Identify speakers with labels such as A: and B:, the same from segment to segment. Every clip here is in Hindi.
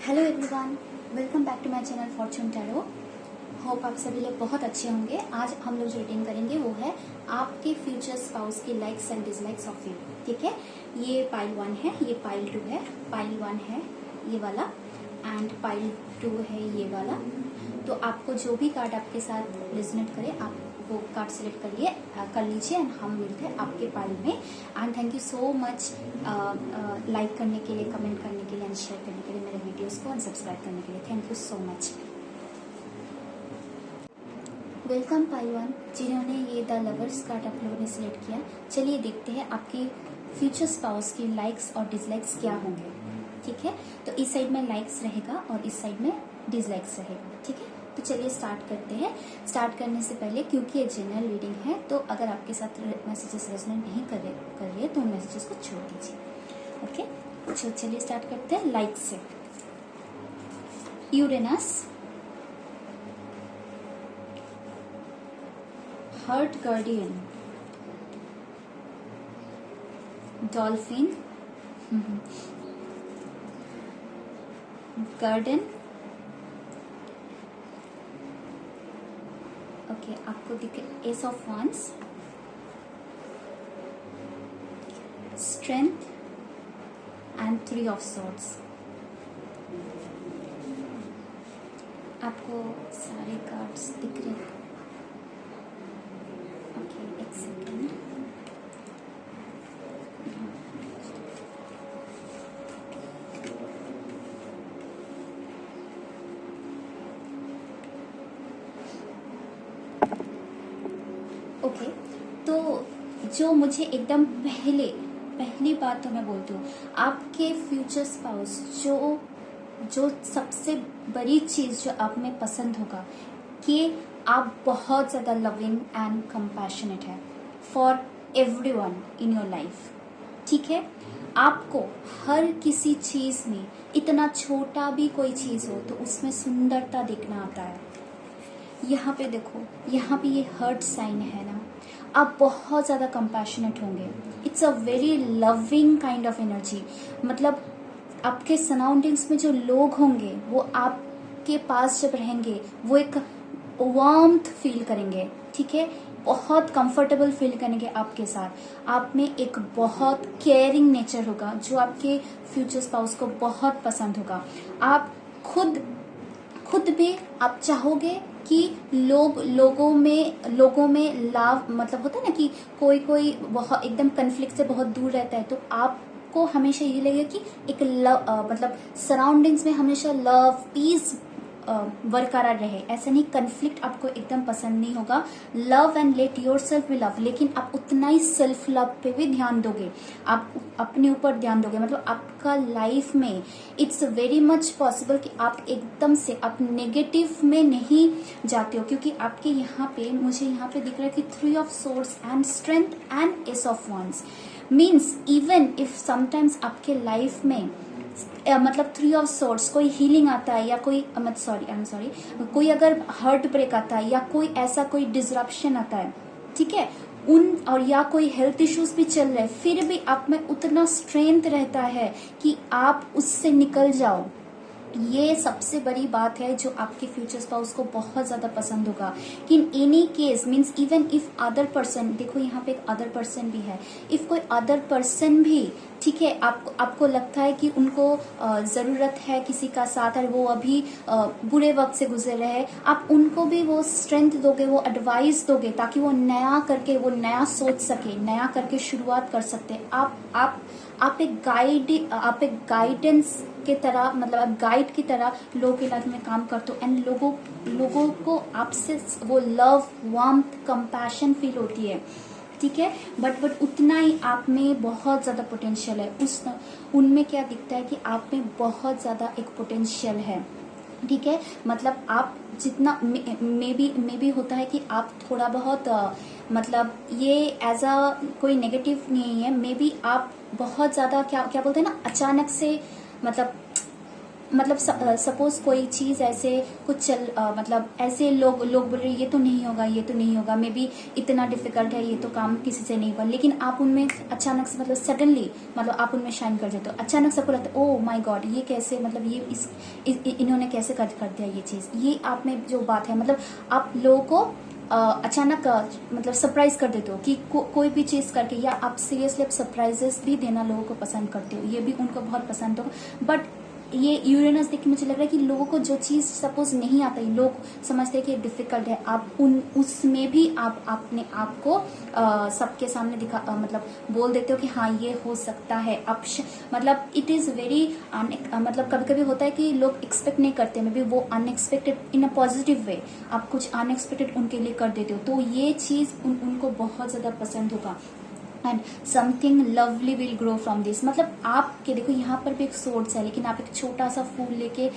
A: Hello everyone, welcome back to my channel fortune tarot. Hope आप सभी लोग बहुत अच्छे होंगे। आज हम लोग जो रीडिंग करेंगे वो है आपके फ्यूचर स्पाउस की likes and dislikes of you. ठीक है, ये पाइल 1 है, ये पाइल 2 है, पाइल 1 है ये वाला एंड पाइल 2 है ये वाला। तो आपको जो भी कार्ड आपके साथ रेजोनेट करे आप वो कार्ड सिलेक्ट कर लीजिए एंड हम मिलते हैं आपके पाइल में। And thank you so much like करने के लिए, कमेंट करने के लिए एंड शेयर करने के लिए मेरे वीडियोस को एंड सब्सक्राइब करने के लिए। Thank you so much. Welcome pile 1, जिन्होंने ये द लवर्स कार्ड आप लोगों ने सिलेक्ट किया। चलिए देखते हैं आपकी फ्यूचर स्पाउस की लाइक्स और डिसलाइक्स क्या होंगे। ठीक है, तो इस साइड में लाइक्स रहेगा और इस साइड में डिसलाइक्स रहेगा। ठीक है, तो चलिए स्टार्ट करते हैं। स्टार्ट करने से पहले, क्योंकि ये जनरल रीडिंग है, तो अगर आपके साथ मैसेजेस रेजोनेट नहीं कर रहे हैं तो उन मैसेजेस को छोड़ दीजिए। ओके, तो चलिए स्टार्ट करते हैं लाइक्स से। Uranus, heart guardian, dolphin, garden. Okay, आपको दिखे ace of wands, strength and 3 of swords. आपको सारे कार्ड्स दिख रहे हैं? ओके, एक सेकेंड। ओके, तो जो मुझे एकदम पहली बात तो मैं बोलती हूँ, आपके फ्यूचर स्पाउस जो सबसे बड़ी चीज जो आप में पसंद होगा कि आप बहुत ज्यादा लविंग एंड कंपैशनेट है for everyone in your life. ठीक है, आपको हर किसी चीज में, इतना छोटा भी कोई चीज हो तो उसमें सुंदरता देखना आता है। यहाँ पे देखो, यहाँ पे ये हर्ट साइन है ना, आप बहुत ज्यादा कंपैशनेट होंगे। It's a very loving kind of energy. मतलब आपके सराउंडिंग्स में जो लोग होंगे वो आपके पास जब रहेंगे वो एक वार्मथ फील करेंगे। ठीक है, बहुत कंफर्टेबल फील करेंगे आपके साथ। आप में एक बहुत केयरिंग नेचर होगा जो आपके फ्यूचर स्पाउस को बहुत पसंद होगा। आप खुद भी आप चाहोगे कि लोगों में लव, मतलब होता है ना कि कोई बहुत एकदम कन्फ्लिक्ट से बहुत दूर रहता है, तो आपको हमेशा ये लगेगा कि एक मतलब सराउंडिंग्स में हमेशा लव, पीस बरकरार रहे। ऐसा नहीं, कन्फ्लिक्ट आपको एकदम पसंद नहीं होगा। Love and let yourself be love, लेकिन आप उतना ही सेल्फ लव पे भी ध्यान दोगे, आप अपने ऊपर ध्यान दोगे। मतलब आपका लाइफ में इट्स वेरी मच पॉसिबल कि आप एकदम से आप नेगेटिव में नहीं जाते हो, क्योंकि आपके यहाँ पे, मुझे यहाँ पे दिख रहा है कि 3 of swords and strength and S of wands. Means even if sometimes आपके लाइफ में मतलब 3 ऑफ सोर्ड्स, कोई हीलिंग आता है या कोई कोई अगर हर्ट ब्रेक आता है या कोई ऐसा कोई डिसरप्शन आता है, ठीक है, और या कोई हेल्थ इश्यूज भी चल रहे हैं, फिर भी आप में उतना स्ट्रेंथ रहता है कि आप उससे निकल जाओ। ये सबसे बड़ी बात है जो आपके फ्यूचर स्पाउस को बहुत ज्यादा पसंद होगा। कि in any case, means even if other person, देखो यहाँ पे एक अदर पर्सन भी है, इफ कोई अदर पर्सन भी, ठीक है, आपको लगता है कि उनको जरूरत है किसी का साथ और वो अभी बुरे वक्त से गुजर रहे हैं, आप उनको भी वो स्ट्रेंथ दोगे, वो एडवाइस दोगे ताकि वो नया करके, वो नया सोच सके, नया करके शुरुआत कर सकते। आप एक गाइडेंस के तरह, मतलब आप गाइड की तरह लोगों की लाइफ में काम करते हो एंड लोगों को आपसे वो लव, वार्मथ, कंपैशन फील होती है। ठीक है, बट उतना ही आप में बहुत ज्यादा पोटेंशियल है। उनमें क्या दिखता है कि आप में बहुत ज्यादा एक पोटेंशियल है। ठीक है, मतलब आप जितना मे बी होता है कि आप थोड़ा बहुत मतलब ये एज अ कोई नेगेटिव नहीं है, मे बी आप बहुत ज्यादा क्या बोलते हैं ना, अचानक से, मतलब मतलब सपोज कोई चीज ऐसे कुछ मतलब ऐसे लोग लोग बोल रहे ये तो नहीं होगा, ये तो नहीं होगा, मे बी इतना डिफिकल्ट है, ये तो काम किसी से नहीं होगा, लेकिन आप उनमें अचानक से मतलब सडनली मतलब आप उनमें शाइन कर जाते हो। अचानक सबको लगता है ओ माय गॉड ये कैसे, मतलब ये इन्होंने कैसे कर दिया ये चीज। ये आप में जो बात है, मतलब आप लोगों को अचानक मतलब सरप्राइज कर देते हो कि कोई भी चीज करके, या आप सीरियसली आप सरप्राइजेस भी देना लोगों को पसंद करते हो, ये भी उनको बहुत पसंद हो। बट ये यूरेनस देख के मुझे लग रहा है कि लोगों को जो चीज सपोज नहीं आता है, लोग समझते हैं कि डिफिकल्ट है, आप उसमें भी आप अपने आप को सबके सामने दिखा मतलब बोल देते हो कि हाँ ये हो सकता है। आप मतलब इट इज वेरी मतलब कभी कभी होता है कि लोग एक्सपेक्ट नहीं करते, मे बी वो unexpected in a positive way आप कुछ अनएक्सपेक्टेड उनके लिए कर देते हो, तो ये चीज उनको बहुत ज्यादा पसंद होगा। And something lovely will grow from this. मतलब आपके देखो यहाँ पर भी एक सोर्स है, लेकिन आप एक छोटा सा फूल लेके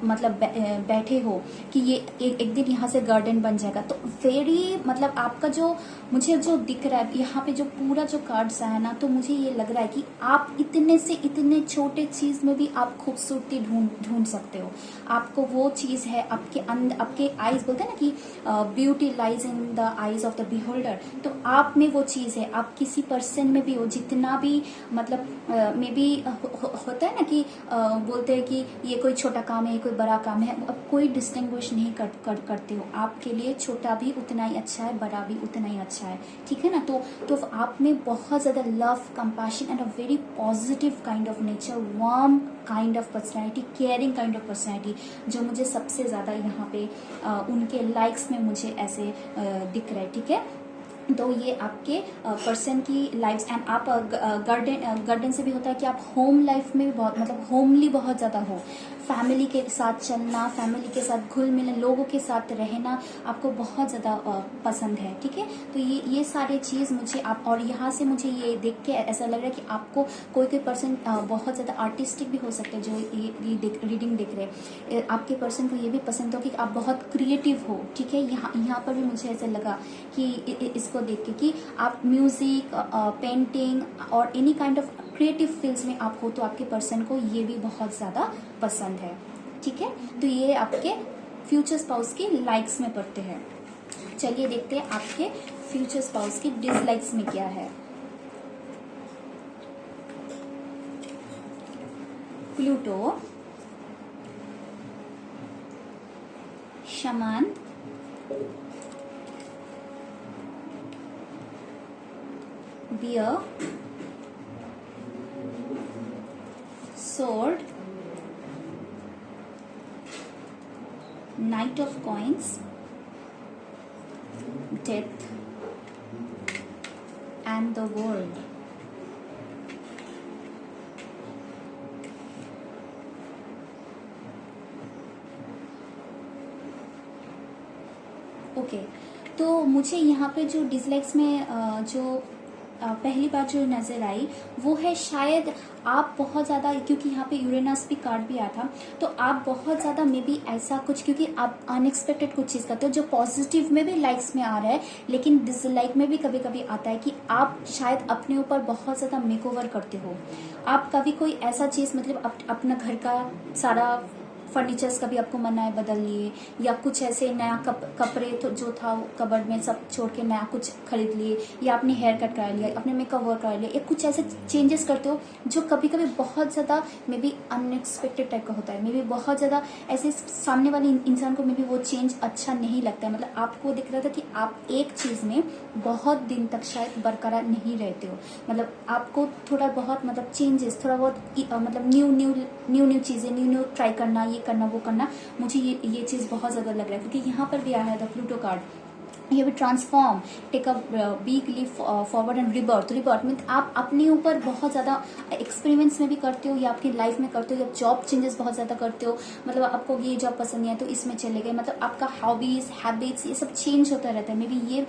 A: मतलब बैठे हो कि ये एक दिन यहाँ से गार्डन बन जाएगा। तो वेरी मतलब आपका जो मुझे जो दिख रहा है यहाँ पे जो पूरा जो कार्ड्स आया ना, तो मुझे ये लग रहा है कि आप इतने से इतने छोटे चीज में भी आप खूबसूरती ढूंढ सकते हो। आपको वो चीज है आपके अंदर, आपके आईज बोलते हैं ना कि beauty lies in the eyes of the beholder. तो आप में वो चीज है, आप किसी पर्सन में भी हो, जितना भी मतलब मे बी होता है ना कि बोलते हैं कि ये कोई छोटा काम है, ये कोई बड़ा काम है, अब कोई डिस्टिंग्विश नहीं करते हो। आपके लिए छोटा भी उतना ही अच्छा है, बड़ा भी उतना ही अच्छा है, ठीक है ना। तो आप में बहुत ज्यादा love, compassion and a very positive kind of nature, warm kind of personality, caring kind of personality, जो मुझे सबसे ज्यादा यहाँ पे उनके लाइक्स में मुझे ऐसे दिख रहा है, ठीक है। तो ये आपके पर्सन की लाइफ। एंड आप गार्डन से भी होता है कि आप होम लाइफ में भी बहुत मतलब होमली बहुत ज्यादा हो, फैमिली के साथ चलना, फैमिली के साथ घुल मिल, लोगों के साथ रहना आपको बहुत ज्यादा पसंद है, ठीक है। तो ये सारे चीज मुझे आप, और यहाँ से मुझे ये देख के ऐसा लग रहा है कि आपको कोई पर्सन बहुत ज्यादा आर्टिस्टिक भी हो सकते हैं, जो ये रीडिंग देख रहे हैं, आपके पर्सन को ये भी पसंद हो कि आप बहुत क्रिएटिव हो, ठीक है। यहाँ पर भी मुझे ऐसा लगा कि इसको देख के कि आप म्यूजिक, पेंटिंग और any kind of creative fields में आप हो, तो आपके पर्सन को ये भी बहुत ज्यादा पसंद है, ठीक है। तो ये आपके फ्यूचर स्पाउस की लाइक्स में पड़ते हैं। चलिए देखते हैं आपके फ्यूचर स्पाउस की डिसलाइक्स में क्या है। Pluto, shaman, bear, sword, knight of coins, death and the world। Okay तो मुझे यहाँ पे जो डिसलाइक्स में जो पहली बार जो नजर आई वो है शायद आप बहुत ज्यादा, क्योंकि यहाँ पे यूरेनस भी कार्ड भी आया था, तो आप बहुत ज्यादा मे बी ऐसा कुछ, क्योंकि आप अनएक्सपेक्टेड कुछ चीज करते हो जो पॉजिटिव में भी लाइक्स में आ रहा है, लेकिन डिसलाइक में भी कभी कभी आता है कि आप शायद अपने ऊपर बहुत ज्यादा मेकओवर करते हो। आप कभी कोई ऐसा चीज मतलब अपना घर का सारा फर्नीचर्स कभी आपको मना है बदल लिए, या कुछ ऐसे नया कपड़े तो जो था कबर्ड में सब छोड़ के नया कुछ खरीद लिए, या आपने हेयर कट करा लिया, अपने मेकअप वर्क करा लिया, या कुछ ऐसे चेंजेस करते हो जो कभी कभी बहुत ज्यादा मे बी अनएक्सपेक्टेड टाइप का होता है, मे बी बहुत ज्यादा ऐसे सामने वाले इंसान को मे बी वो चेंज अच्छा नहीं लगता है। मतलब आपको दिख रहा था कि आप एक चीज में बहुत दिन तक शायद बरकरार नहीं रहते हो, मतलब आपको थोड़ा बहुत मतलब चेंजेस, थोड़ा बहुत मतलब न्यू चीजें न्यू ट्राई करना, ये करना वो करना, मुझे ये चीज बहुत ज्यादा लग रहा है। क्योंकि यहाँ पर भी आया है द प्लूटो कार्ड, ये भी transform, take a big leap forward and rebirth. Rebirth mean आप अपने ऊपर बहुत ज्यादा एक्सपेरिमेंट्स में भी करते हो, या आपकी लाइफ में करते हो, या जॉब चेंजेस बहुत ज्यादा करते हो, मतलब आपको ये जॉब पसंद नहीं है तो इसमें चले गए, मतलब आपका हॉबीज, हैबिट्स ये सब चेंज होता रहता है। मे बी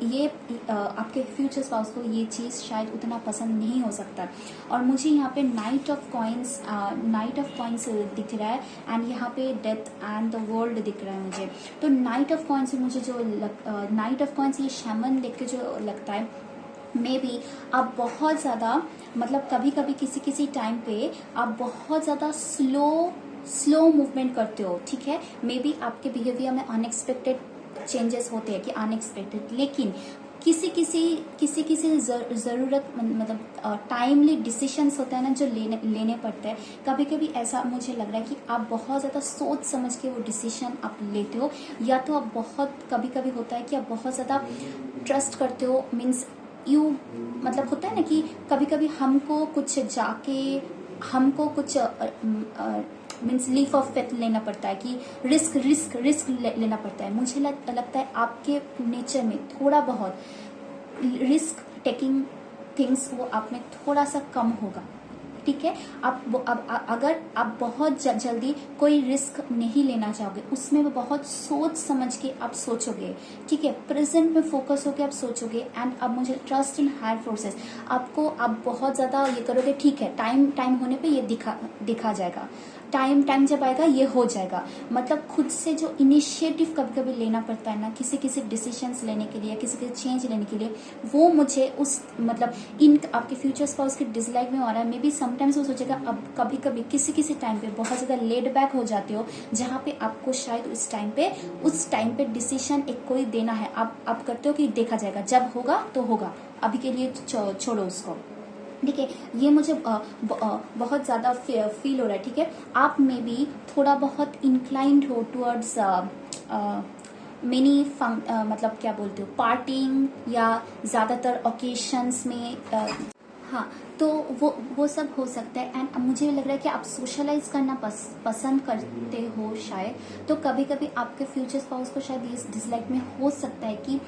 A: ये आपके फ्यूचर स्पाउस को ये चीज शायद उतना पसंद नहीं हो सकता। और मुझे यहाँ पे नाइट ऑफ कॉइन्स दिख रहा है, एंड यहाँ पे डेथ एंड द वर्ल्ड दिख रहा है मुझे। तो नाइट ऑफ कॉइन्स मुझे जो नाइट ऑफ कॉइन्स ये शैमन देख के जो लगता है, मे बी आप बहुत ज़्यादा मतलब कभी कभी किसी टाइम पे आप बहुत ज़्यादा स्लो स्लो मूवमेंट करते हो, ठीक है। मे बी आपके बिहेवियर में अनएक्सपेक्टेड चेंजेस होते हैं कि अनएक्सपेक्टेड, लेकिन किसी किसी ज़रूरत मतलब टाइमली डिसीशंस होता है ना जो लेने पड़ते हैं। कभी कभी ऐसा मुझे लग रहा है कि आप बहुत ज़्यादा सोच समझ के वो डिसीजन आप लेते हो, या तो आप बहुत कभी कभी होता है कि आप बहुत ज़्यादा ट्रस्ट करते हो, मीन्स यू मतलब होता है ना कि कभी कभी हमको कुछ मीन्स लीफ ऑफ फेथ लेना पड़ता है कि रिस्क लेना पड़ता है। मुझे लगता है आपके नेचर में थोड़ा बहुत रिस्क टेकिंग थिंग्स वो आप में थोड़ा सा कम होगा, ठीक है। अगर आप बहुत जल्दी कोई रिस्क नहीं लेना चाहोगे, उसमें वो बहुत सोच समझ के आप सोचोगे, ठीक है। प्रेजेंट में फोकस होके आप सोचोगे, एंड अब मुझे ट्रस्ट इन हायर फोर्सेस, आप बहुत ज्यादा ये करोगे, ठीक है। टाइम होने पे ये दिखा जाएगा, टाइम जब आएगा ये हो जाएगा। मतलब खुद से जो इनिशिएटिव कभी कभी लेना पड़ता है ना किसी डिसीजंस लेने के लिए, किसी चेंज लेने के लिए, वो मुझे उस मतलब इन आपके फ्यूचर स्पाउस के डिसलाइक में आ रहा है। मे बी समटाइम्स वो सोचेगा, अब कभी कभी किसी टाइम पे बहुत ज्यादा लेड बैक हो जाते हो, जहाँ पे आपको शायद उस टाइम पे डिसीजन एक कोई देना है, आप करते हो कि देखा जाएगा, जब होगा तो होगा, अभी के लिए छोड़ो उसको, ठीक है। ये मुझे बहुत ज़्यादा फील हो रहा है, ठीक है। आप में भी थोड़ा बहुत इंक्लाइंड हो टुवर्ड्स मिनी मतलब क्या बोलते हो, पार्टिंग, या ज़्यादातर ओकेशंस में हाँ, तो वो सब हो सकता है। एंड मुझे लग रहा है कि आप सोशलाइज करना पसंद करते हो शायद, तो कभी कभी आपके फ्यूचर स्पाउस को शायद इस डिसलाइक में हो सकता है कि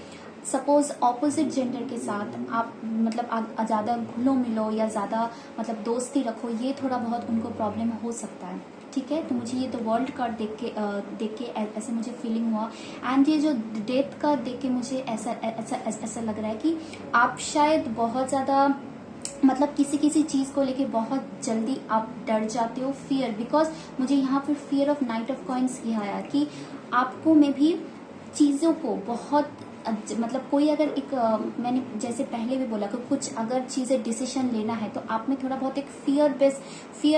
A: सपोज ऑपोजिट जेंडर के साथ आप मतलब ज़्यादा घुलो मिलो या ज़्यादा मतलब दोस्ती रखो, ये थोड़ा बहुत उनको प्रॉब्लम हो सकता है, ठीक है। तो मुझे ये तो वर्ल्ड कार्ड देख के ऐसे मुझे फीलिंग हुआ। एंड ये जो डेथ कार्ड देख के मुझे ऐसा लग रहा है कि आप शायद बहुत ज़्यादा मतलब किसी चीज को लेके बहुत जल्दी आप डर जाते हो, फियर, बिकॉज मुझे यहाँ पर fear of night of coins किया है कि आपको में भी चीजों को बहुत मतलब कोई अगर एक मैंने जैसे पहले भी बोला कि कुछ अगर चीजें डिसीजन लेना है तो आप में थोड़ा बहुत एक फियर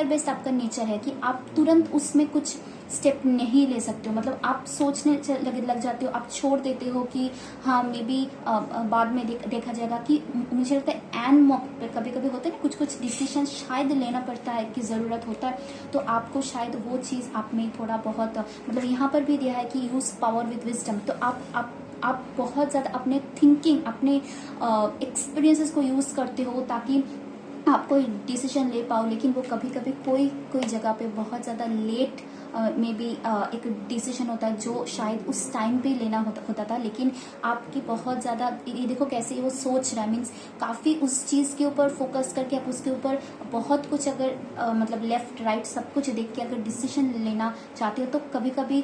A: बेस्ड आपका नेचर है कि आप तुरंत उसमें कुछ स्टेप नहीं ले सकते हो। मतलब आप सोचने लग जाते हो, आप छोड़ देते हो कि हाँ मे बी बाद में देखा जाएगा। कि मुझे लगता है एन मौके पे कभी कभी होता है ना कुछ डिसीजन शायद लेना पड़ता है कि ज़रूरत होता है, तो आपको शायद वो चीज़ आप में थोड़ा बहुत मतलब यहाँ पर भी दिया है कि यूज़ पावर विद विजडम। तो आप बहुत ज़्यादा अपने थिंकिंग, अपने एक्सपीरियंसेस को यूज़ करते हो ताकि आप कोई डिसीजन ले पाओ। लेकिन वो कभी कभी कोई जगह पे बहुत ज़्यादा लेट में भी एक डिसीजन होता है जो शायद उस टाइम पे लेना होता था, लेकिन आपकी बहुत ज़्यादा ये देखो कैसे वो सोच रहा है, मीन्स काफ़ी उस चीज़ के ऊपर फोकस करके आप उसके ऊपर बहुत कुछ अगर मतलब लेफ्ट राइट सब कुछ देख के अगर डिसीजन लेना चाहते हो, तो कभी कभी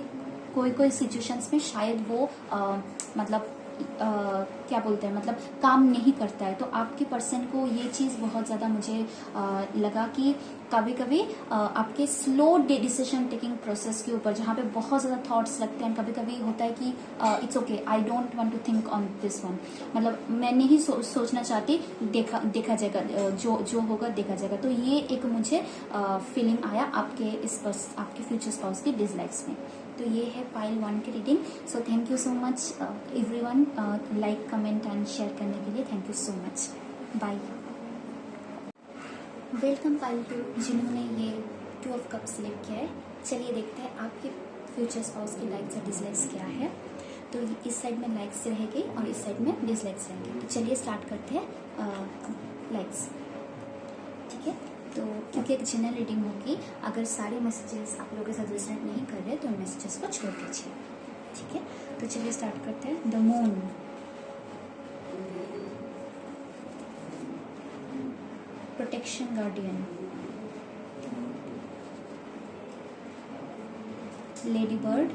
A: कोई सिचुएशंस में शायद वो मतलब क्या बोलते हैं मतलब काम नहीं करता है। तो आपके पर्सन को ये चीज़ बहुत ज़्यादा मुझे लगा कि कभी कभी आपके स्लो डिसीजन टेकिंग प्रोसेस के ऊपर जहाँ पे बहुत ज़्यादा थॉट्स लगते हैं, कभी कभी होता है कि it's okay, I don't want to think on this one, मतलब मैं नहीं सोचना चाहती, देखा जाएगा, जो होगा देखा जाएगा। तो ये एक मुझे फीलिंग आया आपके फ्यूचर स्पाउस के डिसलाइक्स में। तो ये है पाइल 1 की reading. So thank you so much everyone, like comment and share करने के लिए thank you so much, bye. Welcome pile 2 जिन्होंने ये 2 ऑफ कप सिलेक्ट किया है। चलिए देखते हैं आपके फ्यूचर स्पाउस की लाइक्स और डिसलाइक्स क्या है। तो इस साइड में लाइक्स रहेगी और इस साइड में डिसलाइक्स रहेंगे। तो चलिए स्टार्ट करते हैं लाइक्स, ठीक है। तो क्योंकि एक जनरल रीडिंग होगी, अगर सारे मैसेजेस आप लोगों के साथ रेजोनेट नहीं कर रहे तो उन मैसेजेस को छोड़ दीजिए, ठीक है। तो चलिए स्टार्ट करते हैं। The moon, protection guardian, lady bird,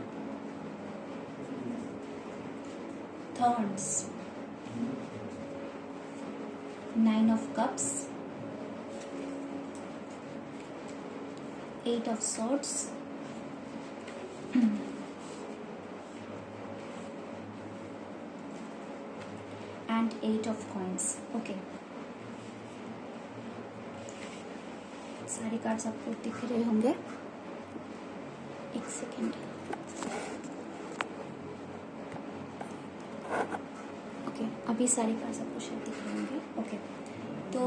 A: thorns, 9 of cups, 8 of swords, and 8 of coins. Okay, सारे कार्ड्स आपको दिख रहे होंगे। सेकेंड। ओके, अभी सारी कार्ड्स आपको शायद दिख रही होंगी। ओके, तो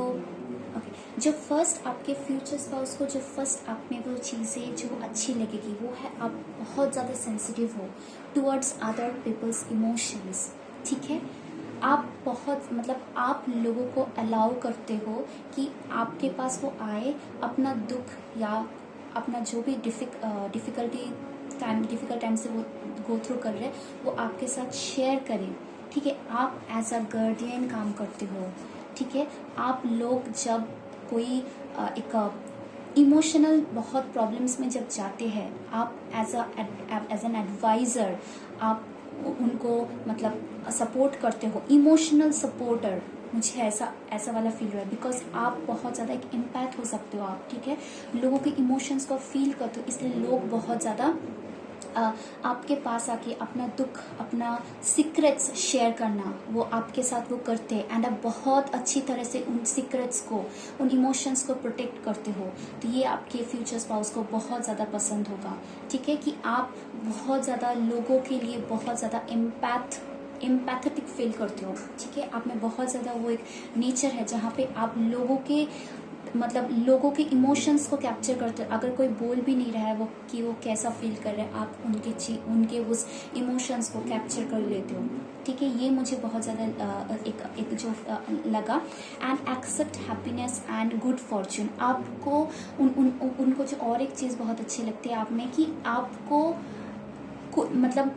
A: ओके, जो फर्स्ट आपके फ्यूचर स्पाउस को जो फर्स्ट आप में वो चीज़ें जो अच्छी लगेगी वो है आप बहुत ज़्यादा सेंसिटिव हो टुवर्ड्स अदर पीपल्स इमोशंस। ठीक है, आप बहुत मतलब आप लोगों को अलाउ करते हो कि आपके पास वो आए, अपना दुख या अपना जो भी डिफ़िकल्ट टाइम से वो गो थ्रू कर रहे हैं वो आपके साथ शेयर करें। ठीक है, आप एज अ गार्डियन काम करते हो। ठीक है, आप लोग जब कोई एक इमोशनल बहुत प्रॉब्लम्स में जब जाते हैं, आप एज एन एडवाइज़र आप उनको मतलब सपोर्ट करते हो, इमोशनल सपोर्टर। मुझे ऐसा वाला फील हुआ है बिकॉज आप बहुत ज़्यादा एक इम्पैक्ट हो सकते हो आप। ठीक है, लोगों के इमोशंस को फील करते हो, इसलिए लोग बहुत ज़्यादा आपके पास आके अपना दुख, अपना सीक्रेट्स शेयर करना वो आपके साथ वो करते हैं एंड आप बहुत अच्छी तरह से उन सीक्रेट्स को, उन इमोशंस को प्रोटेक्ट करते हो। तो ये आपके फ्यूचर स्पाउस को बहुत ज़्यादा पसंद होगा। ठीक है, कि आप बहुत ज़्यादा लोगों के लिए बहुत ज़्यादा एम्पैथेटिक फील करते हो। ठीक है, आप में बहुत ज़्यादा वो एक नेचर है जहाँ पे आप लोगों के मतलब लोगों के इमोशंस को कैप्चर करते हो। अगर कोई बोल भी नहीं रहा है वो कि वो कैसा फील कर रहे हैं, आप उनके उस इमोशंस को कैप्चर कर लेते हो। ठीक है, ये मुझे बहुत ज़्यादा एक जो लगा। And accept happiness and good fortune. आपको उनको जो और एक चीज़ बहुत अच्छी लगती है आप में कि आपको मतलब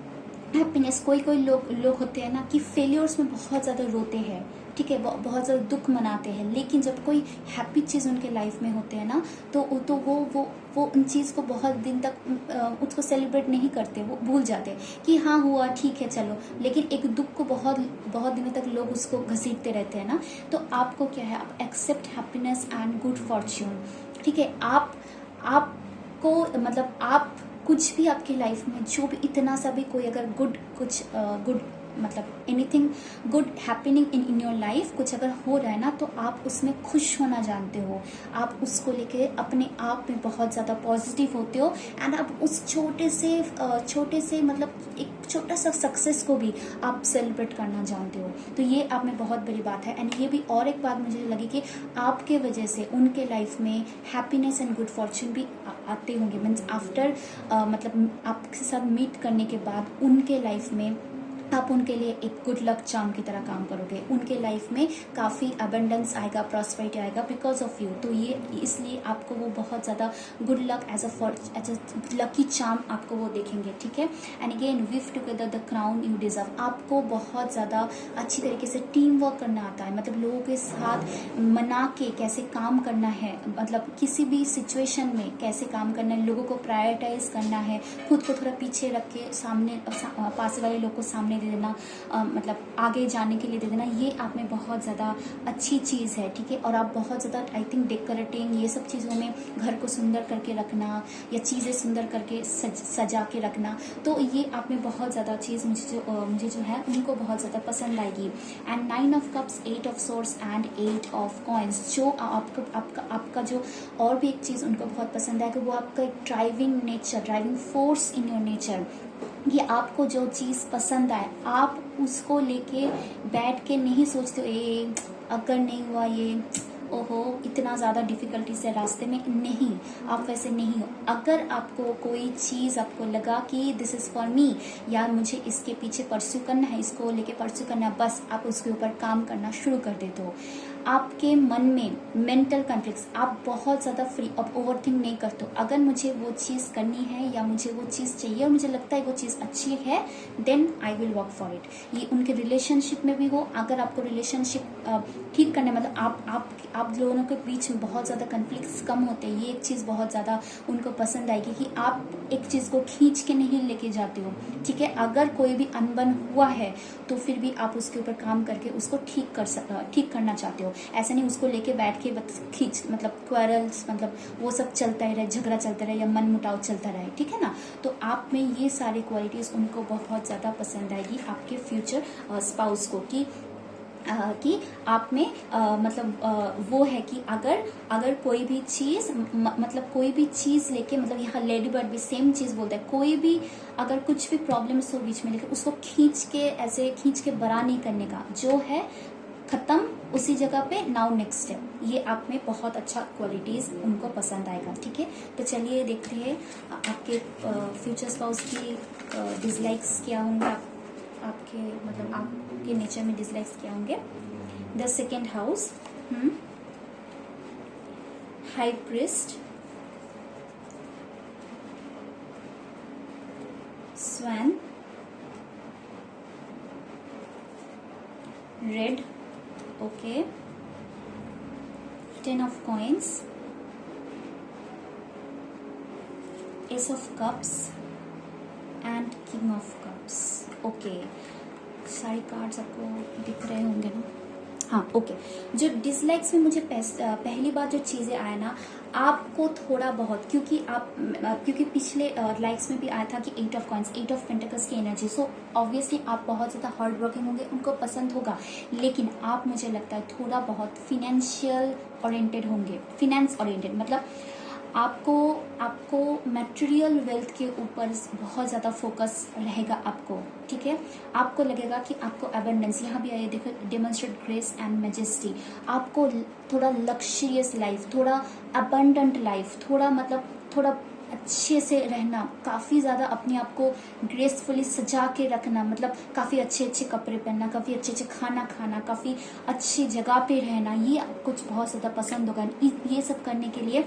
A: हैप्पीनेस, कोई लोग होते हैं ना कि फेलियर्स में बहुत ज़्यादा रोते हैं। ठीक है, बहुत ज़्यादा दुख मनाते हैं, लेकिन जब कोई हैप्पी चीज़ उनके लाइफ में होते हैं ना तो वो उन चीज़ को बहुत दिन तक उसको सेलिब्रेट नहीं करते, वो भूल जाते कि हाँ हुआ ठीक है चलो। लेकिन एक दुख को बहुत बहुत दिनों तक लोग उसको घसीटते रहते हैं ना। तो आपको क्या है, आप accept happiness and good fortune. ठीक है, आपको मतलब आप कुछ भी आपकी लाइफ में जो भी इतना सा भी कोई अगर गुड मतलब anything good happening in your life, कुछ अगर हो रहा है ना तो आप उसमें खुश होना जानते हो। आप उसको लेके अपने आप में बहुत ज़्यादा पॉजिटिव होते हो एंड आप उस छोटे से मतलब एक छोटा सा सक्सेस को भी आप सेलिब्रेट करना जानते हो। तो ये आप में बहुत बड़ी बात है। एंड ये भी और एक बात मुझे लगी कि आपके वजह से उनके लाइफ में हैप्पीनेस एंड गुड फॉर्चून भी आते होंगे। मीन्स आफ्टर मतलब आपके साथ मीट करने के बाद उनके लाइफ में आप उनके लिए एक गुड लक चार्म की तरह काम करोगे। उनके लाइफ में काफ़ी अबंडेंस आएगा, प्रॉस्पेरिटी आएगा बिकॉज ऑफ यू। तो ये इसलिए आपको वो बहुत ज़्यादा good luck as a lucky charm आपको वो देखेंगे। ठीक है, and again weave together the crown you deserve. आपको बहुत ज़्यादा अच्छी तरीके से टीम वर्क करना आता है, मतलब लोगों के साथ मना के कैसे काम करना है, मतलब किसी भी सिचुएशन में कैसे काम करना है, लोगों को प्रायोरिटाइज करना है, खुद को थोड़ा पीछे रख के सामने पास वाले लोग को सामने दे देना, मतलब आगे जाने के लिए दे देना। ये आप में बहुत ज़्यादा अच्छी चीज़ है। ठीक है, और आप बहुत ज़्यादा आई थिंक डेकोरेटिंग ये सब चीज़ों में घर को सुंदर करके रखना या चीज़ें सुंदर करके सजा के रखना, तो ये आप में बहुत ज़्यादा चीज़ मुझे जो है उनको बहुत ज़्यादा पसंद आएगी। And 9 of cups, 8 of swords and 8 of coins, जो आपका जो और भी एक चीज़ उनको बहुत पसंद आएगा वो आपका एक driving nature, driving force in your nature. कि आपको जो चीज़ पसंद आए आप उसको लेके बैठ के नहीं सोचते हो ए अगर नहीं हुआ ये, ओहो इतना ज़्यादा डिफ़िकल्टी से रास्ते में, नहीं, आप वैसे नहीं हो। अगर आपको कोई चीज़ आपको लगा कि दिस इज़ फॉर मी, या मुझे इसके पीछे परस्यू करना है, इसको लेके परस्यू करना है, बस आप उसके ऊपर काम करना शुरू कर देते हो। आपके मन में मेंटल कॉन्फ्लिक्ट्स, आप बहुत ज़्यादा फ्री अब ओवरथिंक नहीं करते हो। अगर मुझे वो चीज़ करनी है या मुझे वो चीज़ चाहिए और मुझे लगता है वो चीज़ अच्छी है, then I will work for it. ये उनके रिलेशनशिप में भी हो, अगर आपको रिलेशनशिप ठीक करने मतलब आप दोनों के बीच में बहुत ज़्यादा कन्फ्लिक्ट्स कम होते हैं, ये एक चीज़ बहुत ज़्यादा उनको पसंद आएगी कि आप एक चीज़ को खींच के नहीं लेके जाते हो। ठीक है, अगर कोई भी अनबन हुआ है तो फिर भी आप उसके ऊपर काम करके उसको ठीक करना चाहते हो। ऐसा नहीं उसको लेके बैठ के खींच मतलब क्वेरल्स मतलब वो सब चलता ही रहे, झगड़ा चलता रहे या मन मुटाव चलता रहे। ठीक है ना, तो आप में ये सारी क्वालिटीज़ उनको बहुत ज़्यादा पसंद आएगी आपके फ्यूचर स्पाउस को। कि कि आप में वो है कि अगर कोई भी चीज़ मतलब कोई भी चीज़ लेके, मतलब यहाँ लेडी बर्ड भी सेम चीज़ बोलता है, कोई भी अगर कुछ भी प्रॉब्लम्स हो बीच में लेके उसको खींच के बड़ा नहीं करने का, जो है खत्म उसी जगह पे, नाउ नेक्स्ट स्टेप। ये आप में बहुत अच्छा क्वालिटीज़ उनको पसंद आएगा। ठीक है, तो चलिए देखते हैं आपके फ्यूचर स्पाउस की डिसलाइक्स क्या होंगे, आपके मतलब आपके नेचर में डिसलाइक्स क्या होंगे। The second house, high priest, swan, red, okay, 10 of coins, ace of cups and king of cups। Okay, सारे कार्ड्स आपको दिख रहे होंगे ना। हाँ, ओके। जो डिसलाइक्स में मुझे पहली बार जो चीज़ें आया ना, आपको थोड़ा बहुत, क्योंकि पिछले लाइक्स में भी आया था कि 8 ऑफ कॉइंस, 8 ऑफ पेंटिकल्स की एनर्जी, सो ऑब्वियसली आप बहुत ज़्यादा हार्ड वर्किंग होंगे, उनको पसंद होगा, लेकिन आप, मुझे लगता है थोड़ा बहुत फिनेंशियल ओरिएंटेड होंगे, फिनेंस ओरिएंटेड, मतलब आपको मटेरियल वेल्थ के ऊपर बहुत ज़्यादा फोकस रहेगा आपको। ठीक है, आपको लगेगा कि आपको अबंडेंस, यहाँ भी आइए देखो, डेमोन्स्ट्रेट ग्रेस एंड मैजेस्टी, आपको थोड़ा लक्ष्रियस लाइफ, थोड़ा अबंडेंट लाइफ, थोड़ा अच्छे से रहना, काफ़ी ज़्यादा अपने आप को ग्रेसफुली सजा के रखना, मतलब काफ़ी अच्छे अच्छे कपड़े पहनना, काफ़ी अच्छे अच्छे खाना खाना, काफ़ी अच्छी जगह पे रहना, ये कुछ बहुत ज़्यादा पसंद होगा। ये सब करने के लिए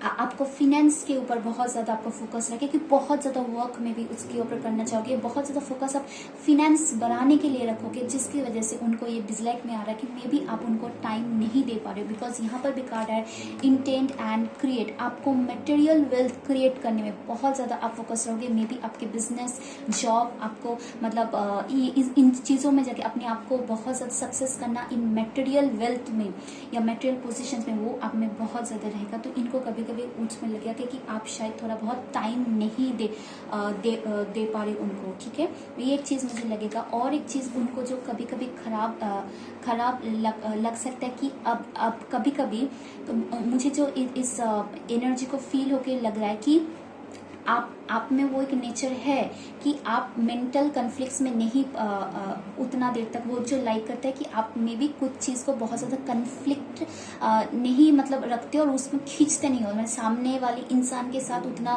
A: आपको फिनेंस के ऊपर बहुत ज़्यादा आपको फोकस रखे, कि बहुत ज़्यादा वर्क में भी उसके ऊपर करना चाहोगे, बहुत ज़्यादा फोकस आप फिनेंस बढ़ाने के लिए रखोगे, जिसकी वजह से उनको ये डिसलाइक में आ रहा है कि मे बी आप उनको टाइम नहीं दे पा रहे हो, बिकॉज यहाँ पर भी कार्ड है इंटेंट एंड क्रिएट, आपको मटेरियल वेल्थ क्रिएट करने में बहुत ज़्यादा आप फोकस रहोगे। मे बी आपके बिजनेस, जॉब, आपको मतलब इन चीज़ों में जाके अपने आप को बहुत ज़्यादा सक्सेस करना इन मटेरियल वेल्थ में या मटेरियल पोजिशन में, वो आप में बहुत ज़्यादा रहेगा। तो इनको कभी कभी उसमें लगेगा कि आप शायद थोड़ा बहुत टाइम नहीं दे पा रहे उनको। ठीक है, ये एक चीज़ मुझे लगेगा। और एक चीज़ उनको जो कभी कभी खराब लग सकता है कि अब कभी कभी तो मुझे जो इस एनर्जी को फील होके लग रहा है कि आप में वो एक नेचर है कि आप मेंटल कन्फ्लिक्ट्स में नहीं उतना देर तक, वो जो लाइक करता है कि आप में भी कुछ चीज़ को बहुत ज़्यादा कन्फ्लिक्ट नहीं मतलब रखते और उसमें खींचते नहीं हो, मतलब सामने वाले इंसान के साथ उतना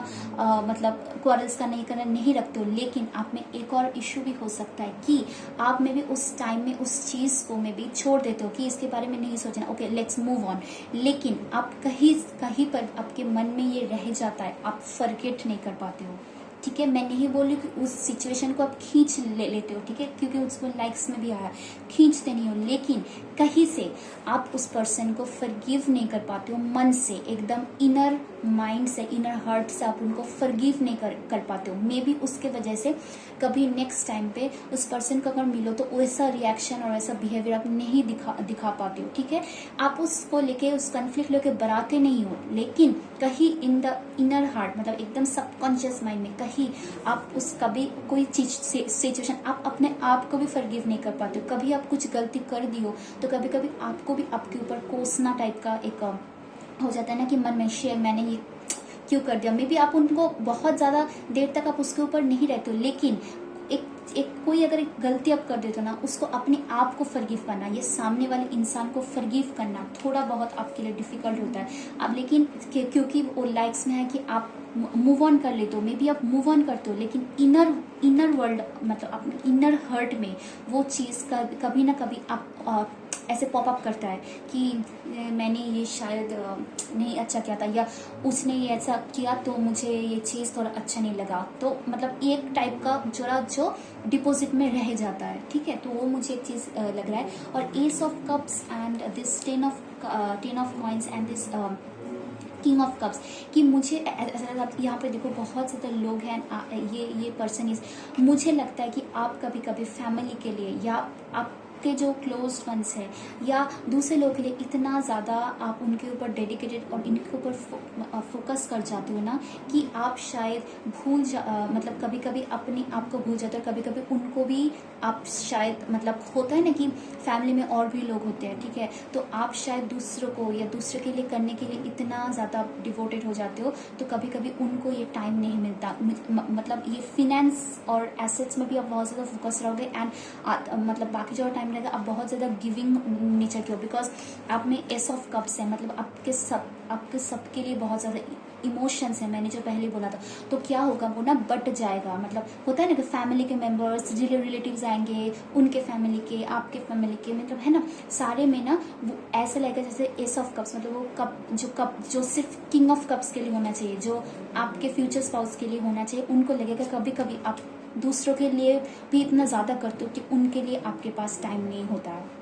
A: मतलब क्वारल्स का नहीं रखते हो। लेकिन आप में एक और इशू भी हो सकता है कि आप में भी उस टाइम में उस चीज़ को में भी छोड़ देते हो कि इसके बारे में नहीं सोचना, ओके लेट्स मूव ऑन, लेकिन आप कहीं पर आपके मन में ये रह जाता है, आप फॉरगेट नहीं कर पाते हो। ठीक है, मैं नहीं बोल रही कि उस सिचुएशन को आप खींच लेते हो, ठीक है, क्योंकि उसको लाइक्स में भी आया, खींचते नहीं हो, लेकिन कहीं से आप उस पर्सन को फॉरगिव नहीं कर पाते हो मन से, एकदम इनर माइंड से, इनर हार्ट से आप उनको फॉरगिव नहीं कर पाते हो। मे बी उसके वजह से कभी नेक्स्ट टाइम पे उस पर्सन को अगर मिलो तो वैसा रिएक्शन और वैसा बिहेवियर आप नहीं दिखा पाते हो। ठीक है, आप उसको लेके, उस कन्फ्लिक्ट लेके बढ़ाते नहीं हो, लेकिन कहीं इन द इनर हार्ट, मतलब एकदम सबकॉन्शियस माइंड में कहीं आप उस कभी कोई चीज सिचुएशन आप अपने आप को भी फॉरगिव नहीं कर पाते हो। कभी आप कुछ गलती कर दी हो तो कभी कभी आपको भी आपके ऊपर कोसना टाइप का एक हो जाता है ना कि मन में शेयर मैंने ये क्यों कर दिया। मे बी आप उनको बहुत ज़्यादा देर तक आप उसके ऊपर नहीं रहते हो, लेकिन एक कोई अगर एक गलती आप कर देते हो ना, उसको अपने आप को फॉरगिव करना, ये सामने वाले इंसान को फॉरगिव करना थोड़ा बहुत आपके लिए डिफिकल्ट होता है। अब लेकिन क्योंकि वो लाइक्स में है कि आप मूव ऑन कर लेते हो, मे बी आप मूव ऑन करते हो, लेकिन इनर वर्ल्ड मतलब अपने इनर हर्ट में वो चीज़ का कभी ना कभी आप ऐसे पॉपअप करता है कि मैंने ये शायद नहीं अच्छा किया था, या उसने ये ऐसा किया तो मुझे ये चीज़ थोड़ा अच्छा नहीं लगा, तो मतलब एक टाइप का जो डिपॉजिट में रह जाता है। ठीक है, तो वो मुझे एक चीज़ लग रहा है। और S of cups and this 10 of coins and this king of cups कि मुझे यहाँ पे देखो बहुत ज़्यादा लोग हैं, ये पर्सन इज, मुझे लगता है कि आप कभी कभी फैमिली के लिए या आप आपके जो क्लोज वंस है या दूसरे लोग के लिए इतना ज़्यादा आप उनके ऊपर डेडिकेटेड और इनके ऊपर फोकस कर जाते हो ना कि आप शायद मतलब कभी कभी अपने आप को भूल जाते हो, कभी कभी उनको भी आप शायद, मतलब होता है ना कि फैमिली में और भी लोग होते हैं, ठीक है, तो आप शायद दूसरों को या दूसरे के लिए करने के लिए इतना ज़्यादा डिवोटेड हो जाते हो, तो कभी कभी उनको ये टाइम नहीं मिलता। मतलब ये फिनेंस और एसेट्स में भी आप बहुत ज़्यादा फोकस रहोगे एंड मतलब बाकी जो टाइम रहेगा आप बहुत ज़्यादा गिविंग नेचर के हो, बिकॉज आप में एस ऑफ कप्स है, मतलब आपके सबके लिए बहुत ज़्यादा इमोशंस है, मैंने जो पहले बोला था। तो क्या होगा, वो ना बट जाएगा, मतलब होता है ना कि फैमिली के मेंबर्स, रिलेटिव्स आएंगे, उनके फैमिली के, आपके फैमिली के, मतलब है ना, सारे में ना वो ऐसा लगेगा जैसे एस ऑफ कप्स, मतलब वो कप जो सिर्फ किंग ऑफ कप्स के लिए होना चाहिए, जो आपके फ्यूचर स्पाउस के लिए होना चाहिए, उनको लगेगा कभी कभी आप दूसरों के लिए भी इतना ज़्यादा करते हो कि उनके लिए आपके पास टाइम नहीं होता है।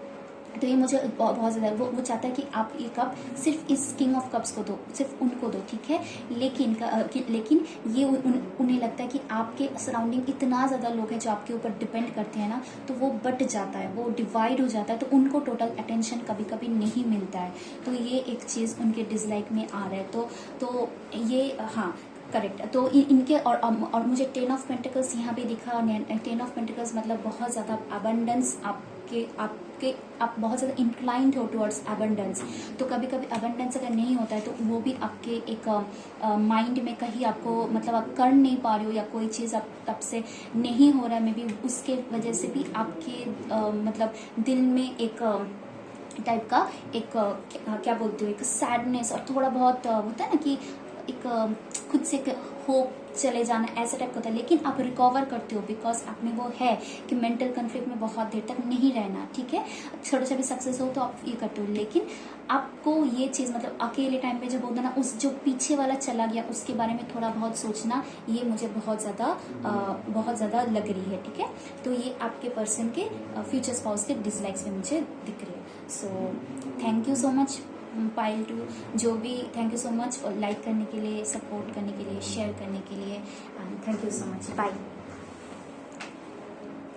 A: तो ये मुझे बहुत ज़्यादा वो चाहता है कि आप ये कप सिर्फ इस किंग ऑफ कप्स को दो, सिर्फ उनको दो, ठीक है, लेकिन ये उन्हें लगता है कि आपके सराउंडिंग इतना ज़्यादा लोग हैं जो आपके ऊपर डिपेंड करते हैं ना, तो वो बट जाता है, वो डिवाइड हो जाता है, तो उनको टोटल अटेंशन कभी कभी नहीं मिलता है। तो ये एक चीज़ उनके डिसलाइक में आ रहा है। तो ये, हाँ करेक्ट। तो इनके और मुझे 10 ऑफ पेंटिकल्स यहाँ पे दिखा। 10 ऑफ पेंटिकल्स मतलब बहुत ज़्यादा अबंडेंस, आप बहुत ज़्यादा इंक्लाइंड हो टुवर्ड्स अबंडेंस। तो कभी कभी अबंडेंस अगर नहीं होता है तो वो भी आपके एक माइंड में कहीं आपको, मतलब आप कर नहीं पा रहे हो या कोई चीज़ आपसे नहीं हो रहा है, मे बी उसके वजह से भी आपके मतलब दिल में एक टाइप का एक क्या बोलते हो, एक सैडनेस और थोड़ा बहुत होता है ना कि एक खुद से होप चले जाना, ऐसा टाइप का होता है। लेकिन आप रिकवर करते हो बिकॉज आप में वो है कि मेंटल कन्फ्लिक्ट में बहुत देर तक नहीं रहना, ठीक है। छोटा सा भी सक्सेस हो तो आप ये करते हो, लेकिन आपको ये चीज़ मतलब अकेले टाइम पे जब होता ना, उस जो पीछे वाला चला गया उसके बारे में थोड़ा बहुत सोचना, ये मुझे बहुत ज़्यादा लग रही है, ठीक है। तो ये आपके पर्सन के फ्यूचर स्पाउस के डिसलाइक्स में मुझे दिख रही है। So thank you so much pile two, जो भी, thank you so much like करने के लिए, सपोर्ट करने के लिए, शेयर करने के लिए, and thank you so much, bye.